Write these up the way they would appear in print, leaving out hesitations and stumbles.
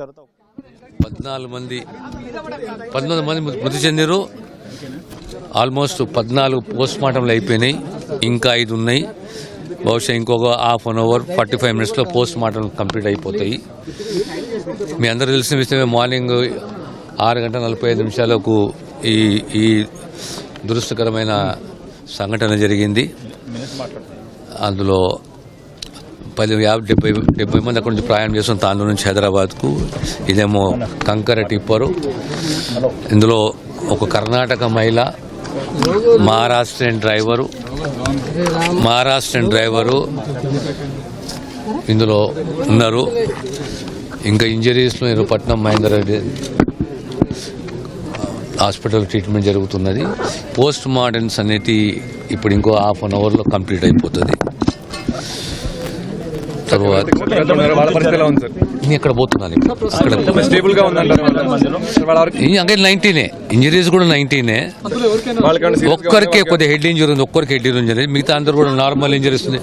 19 మంది మృతి చెందిరు. Almost 14 post మార్టంలు అయిపోయినాయి, ఇంకా 5 ఉన్నాయి. బహుశా ఇంకొక హాఫ్ అన్ అవర్ 45 మినిట్స్లో పోస్ట్ మార్టం కంప్లీట్ అయిపోతాయి. మీ అందరూ తెలిసిన విషయమే, మార్నింగ్ 6:45 ఈ దురదృష్టకరమైన సంఘటన జరిగింది. అందులో 70 మంది అక్కడి నుంచి ప్రయాణం చేస్తున్న తాండూరు నుంచి హైదరాబాద్కు. ఇదేమో కంకర టిప్పరు. ఇందులో ఒక కర్ణాటక మహిళ, మహారాష్ట్రన్ డ్రైవరు ఇందులో ఉన్నారు. ఇంకా ఇంజరీస్లో ఇరుపట్నం మహేందర్ రెడ్డి హాస్పిటల్ ట్రీట్మెంట్ జరుగుతున్నది. పోస్ట్ మార్టమ్స్ అనేది ఇప్పుడు ఇంకో హాఫ్ అన్ అవర్లో కంప్లీట్ అయిపోతుంది. తర్వాత ఇక్కడ పోతున్నాను. అంటే 19 ఇంజరీస్ కూడా 19. ఒక్కరికే కొద్దిగా హెడ్ ఇంజరీ ఉంది, ఒక్కరికి హెడ్ ఇంజరీ. మిగతా అందరూ కూడా నార్మల్ ఇంజరీస్ ఉంది.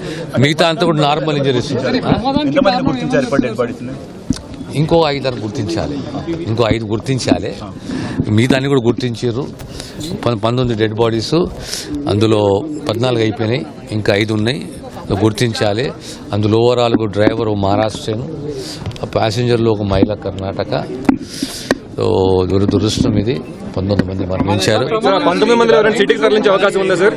ఇంకో 5 గుర్తించాలి. మిగతాన్ని కూడా గుర్తించారు. 19 డెడ్ బాడీస్, అందులో 14 అయిపోయినాయి, ఇంకా 5 ఉన్నాయి, గుర్తించాలి. అందులో ఓవరాల్ డ్రైవర్ మహారాష్ట్రను, ప్యాసింజర్లో ఒక మహిళ కర్ణాటక. దురదృష్టం ఇది. 19 మంది మరణించారు. 19 మంది సిటీకి తరలించే అవకాశం ఉందా సార్?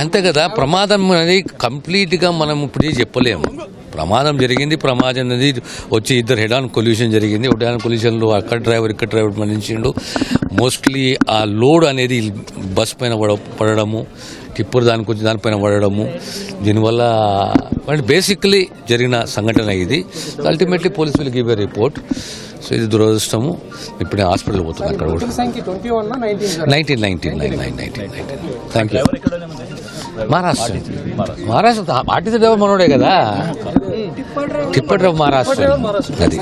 అంతే కదా. ప్రమాదం అనేది కంప్లీట్గా మనం ఇప్పుడు చెప్పలేము. ప్రమాదం జరిగింది. ప్రమాదం అనేది వచ్చి 2 హెడ్ ఆన్ కొల్యూషన్ జరిగింది. హెడ్ ఆన్ కొల్యూషన్లో అక్కడ డ్రైవర్ ఇక్కడ డ్రైవర్ మరణించిండు. మోస్ట్లీ ఆ లోడ్ అనేది బస్ పైన పడడము, టిప్పర్ దానిపైన పడడము, దీనివల్ల బేసిక్లీ జరిగిన సంఘటన ఇది. Ultimately police will give a report. So ఇది దురదృష్టము. ఇప్పుడు హాస్పిటల్ పోతుంది. అక్కడ కూడా 19. Thank you. Maharashtra RTC driver మనోడే కదా, టిప్పర్ డ్రైవర్ మహారాష్ట్ర. అది